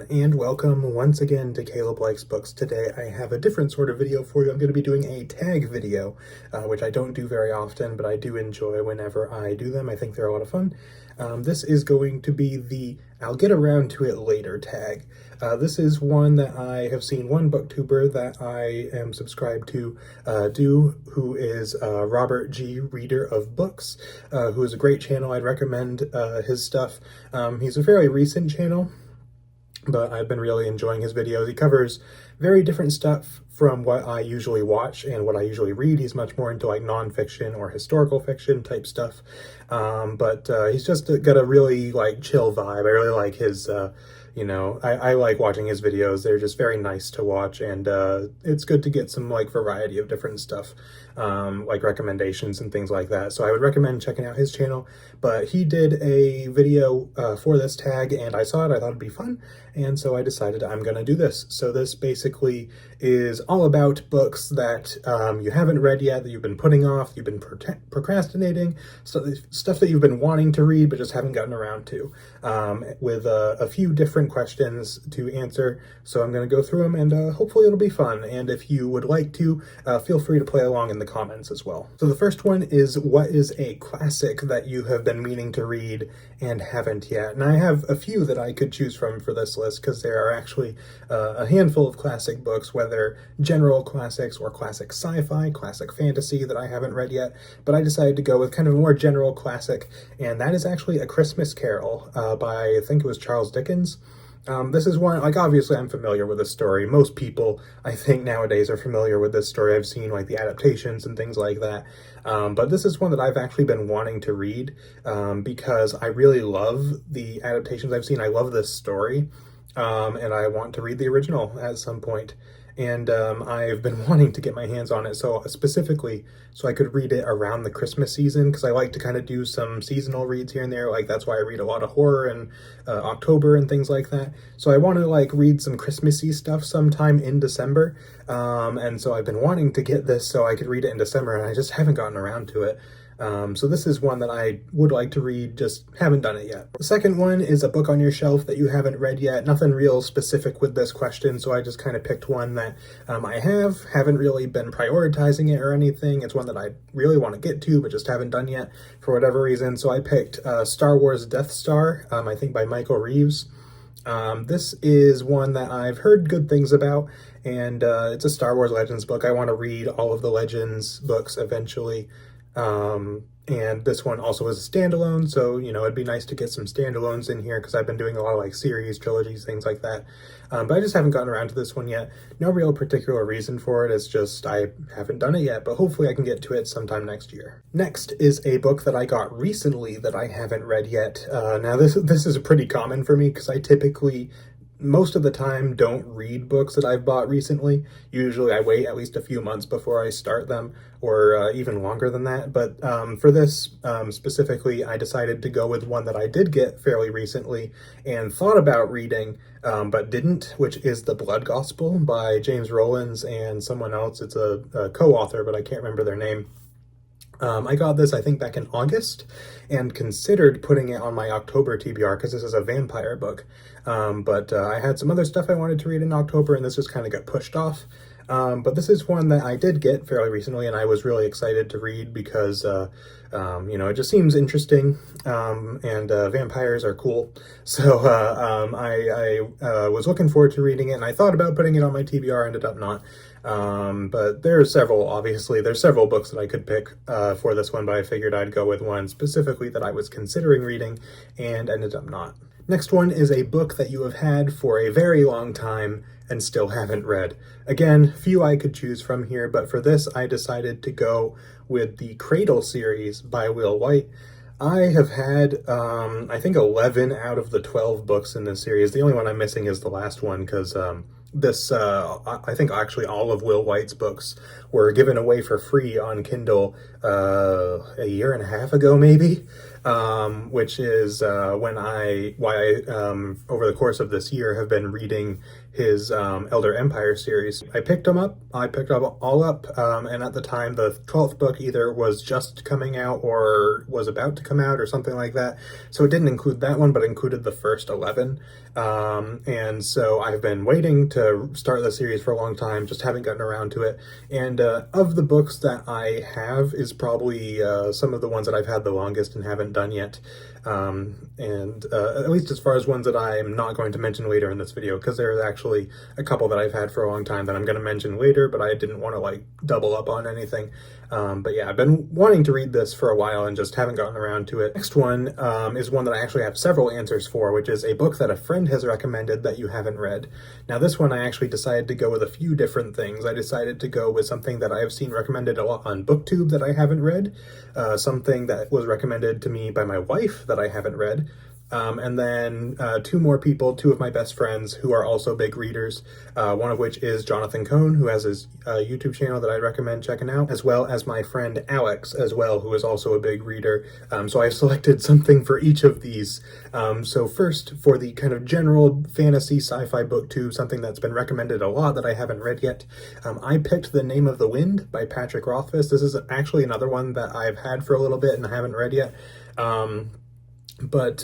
and welcome once again to Caleb Likes Books. Today I have a different sort of video for you. I'm going to be doing a tag video, which I don't do very often, but I do enjoy whenever I do them. I think they're a lot of fun. This is going to be the I'll get around to it later tag. This is one that I have seen one booktuber that I am subscribed to do, who is Robert G. Reader of Books, who is a great channel. I'd recommend his stuff. He's a fairly recent channel, but I've been really enjoying his videos. He covers very different stuff from what I usually watch and what I usually read. He's much more into like nonfiction or historical fiction type stuff, but he's just got a really like chill vibe. I really like his I like watching his videos. They're just very nice to watch, and it's good to get some like variety of different stuff, like recommendations and things like that. So I would recommend checking out his channel. But he did a video for this tag, and I saw it. I thought it'd be fun, and so I decided I'm gonna do this. So this basically is all about books that you haven't read yet, that you've been putting off, you've been procrastinating, stuff that you've been wanting to read but just haven't gotten around to, with a few different questions to answer. So I'm going to go through them, and hopefully it'll be fun. And if you would like to, feel free to play along in the comments as well. So the first one is, what is a classic that you have been meaning to read and haven't yet? And I have a few that I could choose from for this list, because there are actually a handful of classic books, whether general classics or classic sci-fi, classic fantasy, that I haven't read yet. But I decided to go with kind of a more general classic, and that is actually A Christmas Carol by, I think it was Charles Dickens. This is one, like, obviously I'm familiar with this story. Most people, I think, nowadays are familiar with this story. I've seen, like, the adaptations and things like that. But this is one that I've actually been wanting to read, because I really love the adaptations I've seen. I love this story, and I want to read the original at some point. And I've been wanting to get my hands on it, so specifically so I could read it around the Christmas season, because I like to kind of do some seasonal reads here and there. Like, that's why I read a lot of horror in October and things like that. So I want to like read some Christmassy stuff sometime in December, and so I've been wanting to get this so I could read it in December, and I just haven't gotten around to it. So this is one that I would like to read, just haven't done it yet. The second one is a book on your shelf that you haven't read yet. Nothing real specific with this question, so I just kind of picked one that I haven't really been prioritizing it or anything. It's one that I really want to get to, but just haven't done yet for whatever reason. So I picked Star Wars Death Star, I think by Michael Reeves. This is one that I've heard good things about, and it's a Star Wars Legends book. I want to read all of the Legends books eventually. And this one also is a standalone, so, it'd be nice to get some standalones in here, because I've been doing a lot of like series, trilogies, things like that. But I just haven't gotten around to this one yet. No real particular reason for it. It's just I haven't done it yet, but hopefully I can get to it sometime next year. Next is a book that I got recently that I haven't read yet. Now this is pretty common for me, because I typically, most of the time, don't read books that I've bought recently. Usually I wait at least a few months before I start them, or even longer than that. But for this specifically, I decided to go with one that I did get fairly recently and thought about reading, but didn't, which is The Blood Gospel by James Rollins and someone else. It's a co-author, but I can't remember their name. I got this, I think, back in August, and considered putting it on my October TBR, because this is a vampire book. But I had some other stuff I wanted to read in October, and this just kind of got pushed off. But this is one that I did get fairly recently, and I was really excited to read, because, it just seems interesting, and vampires are cool. So I was looking forward to reading it, and I thought about putting it on my TBR, ended up not. But there's several books that I could pick for this one, but I figured I'd go with one specifically that I was considering reading and ended up not. Next one is a book that you have had for a very long time and still haven't read. Again, few I could choose from here, but for this I decided to go with the Cradle series by Will White. I have had, I think 11 out of the 12 books in this series. The only one I'm missing is the last one, because I think actually all of Will White's books were given away for free on Kindle a year and a half ago, maybe. which is why I over the course of this year have been reading his Elder Empire series. I picked up all up, and at the time the 12th book either was just coming out or was about to come out or something like that. So it didn't include that one, but included the first 11. And so I've been waiting to start the series for a long time, just haven't gotten around to it. And of the books that I have is probably some of the ones that I've had the longest and haven't done yet. And at least as far as ones that I'm not going to mention later in this video, because there's actually a couple that I've had for a long time that I'm going to mention later, but I didn't want to like double up on anything. But yeah, I've been wanting to read this for a while and just haven't gotten around to it. Next one is one that I actually have several answers for, which is a book that a friend has recommended that you haven't read. Now this one I actually decided to go with a few different things. I decided to go with something that I have seen recommended a lot on BookTube that I haven't read, something that was recommended to me by my wife that I haven't read, and then two of my best friends who are also big readers, one of which is Jonathan Cohn, who has his YouTube channel that I recommend checking out, as well as my friend Alex as well, who is also a big reader. So I've selected something for each of these. So first, for the kind of general fantasy sci-fi booktube, something that's been recommended a lot that I haven't read yet, I picked The Name of the Wind by Patrick Rothfuss. This is actually another one that I've had for a little bit and I haven't read yet. But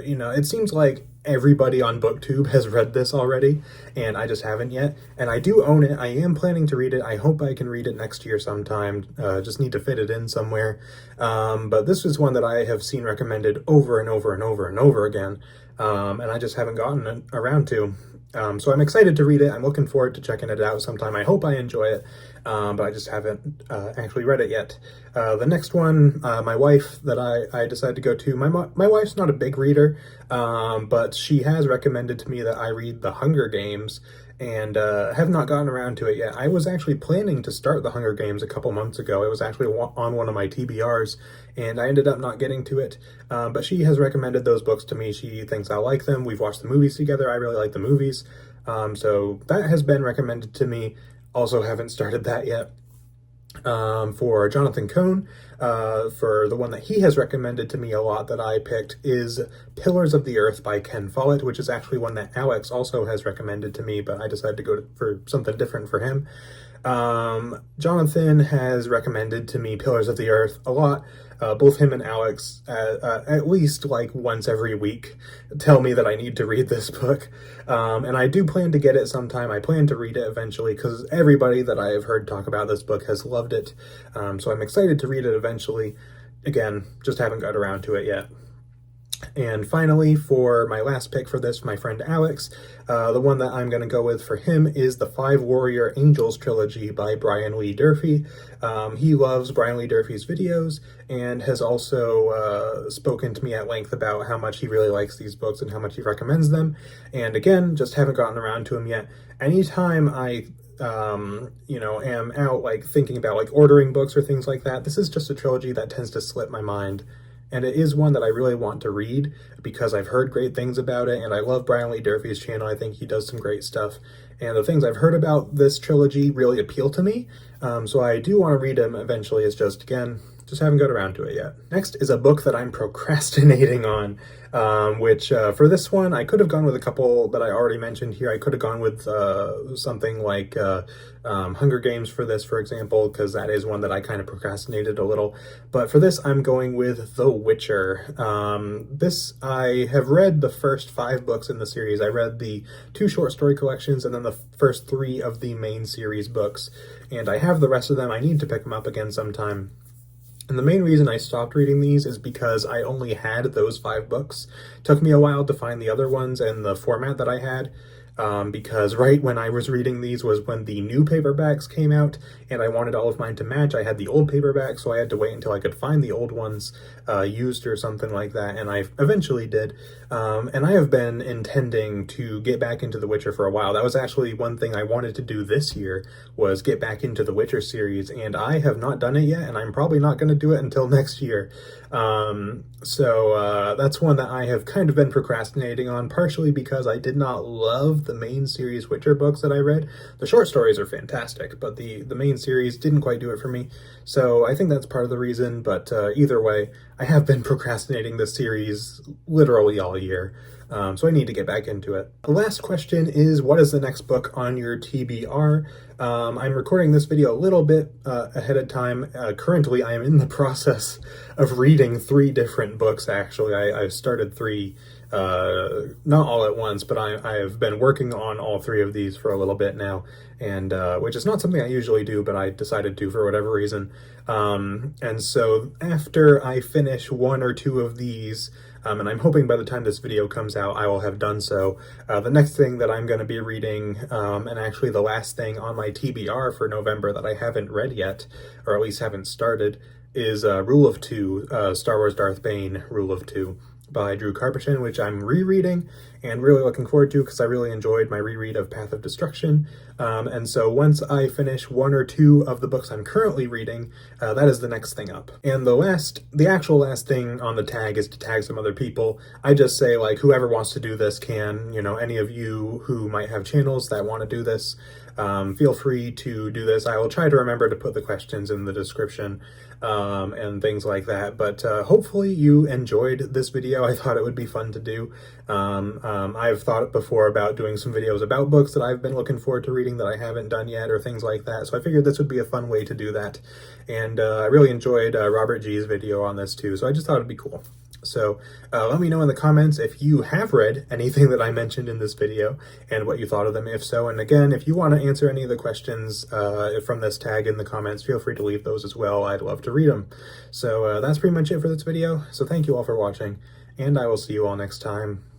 you know, it seems like everybody on BookTube has read this already, and I just haven't yet. And I do own it. I am planning to read it. I hope I can read it next year sometime. Just need to fit it in somewhere. But this is one that I have seen recommended over and over and over and over again, and I just haven't gotten around to. So I'm excited to read it. I'm looking forward to checking it out sometime. I hope I enjoy it, but I just haven't actually read it yet. The next one, my wife that I decided to go to, my wife's not a big reader, but she has recommended to me that I read The Hunger Games, and have not gotten around to it yet. I was actually planning to start The Hunger Games a couple months ago. It was actually on one of my TBRs, and I ended up not getting to it. But she has recommended those books to me. She thinks I like them. We've watched the movies together. I really like the movies. So that has been recommended to me. Also haven't started that yet. For Jonathan Cohn, for the one that he has recommended to me a lot that I picked is Pillars of the Earth by Ken Follett, which is actually one that Alex also has recommended to me, but I decided to go for something different for him. Jonathan has recommended to me Pillars of the Earth a lot. Both him and Alex, at least like once every week, tell me that I need to read this book. And I do plan to get it sometime. I plan to read it eventually because everybody that I have heard talk about this book has loved it. So I'm excited to read it eventually. Again, just haven't got around to it yet. And finally, for my last pick for this, my friend Alex, the one that I'm going to go with for him is the Five Warrior Angels trilogy by Brian Lee Durfee. He loves Brian Lee Durfee's videos and has also spoken to me at length about how much he really likes these books and how much he recommends them. And again, just haven't gotten around to them yet. Anytime I am out like thinking about like ordering books or things like that, this is just a trilogy that tends to slip my mind. And it is one that I really want to read because I've heard great things about it, and I love Brian Lee Durfee's channel. I think he does some great stuff. And the things I've heard about this trilogy really appeal to me. So I do want to read them eventually. It's just, again, just haven't got around to it yet. Next is a book that I'm procrastinating on, which for this one, I could have gone with a couple that I already mentioned here. I could have gone with something like Hunger Games for this, for example, because that is one that I kind of procrastinated a little. But for this, I'm going with The Witcher. I have read the first 5 books in the series. I read the 2 short story collections and then the first 3 of the main series books. And I have the rest of them. I need to pick them up again sometime. And the main reason I stopped reading these is because I only had those 5 books. It took me a while to find the other ones and the format that I had. Because right when I was reading these was when the new paperbacks came out, and I wanted all of mine to match. I had the old paperback, so I had to wait until I could find the old ones used or something like that, and I eventually did. And I have been intending to get back into The Witcher for a while. That was actually one thing I wanted to do this year, was get back into the Witcher series, and I have not done it yet, and I'm probably not going to do it until next year. So that's one that I have kind of been procrastinating on, partially because I did not love the main series Witcher books that I read. The short stories are fantastic, but the main series didn't quite do it for me. So I think that's part of the reason, but either way, I have been procrastinating this series literally all year. So I need to get back into it. The last question is, what is the next book on your TBR? I'm recording this video a little bit ahead of time. Currently, I am in the process of reading 3 different books, actually. I've started 3, not all at once, but I have been working on all 3 of these for a little bit now, and which is not something I usually do, but I decided to for whatever reason. And so after I finish 1 or 2 of these, and I'm hoping by the time this video comes out, I will have done so. The next thing that I'm going to be reading, and actually the last thing on my TBR for November that I haven't read yet, or at least haven't started, is Rule of Two, Star Wars Darth Bane Rule of Two by Drew Karpyshyn, which I'm rereading and really looking forward to because I really enjoyed my reread of Path of Destruction. And so once I finish 1 or 2 of the books I'm currently reading, that is the next thing up. And the actual last thing on the tag is to tag some other people. I just say, like, whoever wants to do this can, any of you who might have channels that want to do this, feel free to do this. I will try to remember to put the questions in the description and things like that. But hopefully you enjoyed this video. I thought it would be fun to do. I've thought before about doing some videos about books that I've been looking forward to reading that I haven't done yet, or things like that. So I figured this would be a fun way to do that. And I really enjoyed Robert G's video on this too, so I just thought it'd be cool. So let me know in the comments if you have read anything that I mentioned in this video and what you thought of them, if so. And again, if you want to answer any of the questions from this tag in the comments, feel free to leave those as well. I'd love to read them. So that's pretty much it for this video. So thank you all for watching, and I will see you all next time.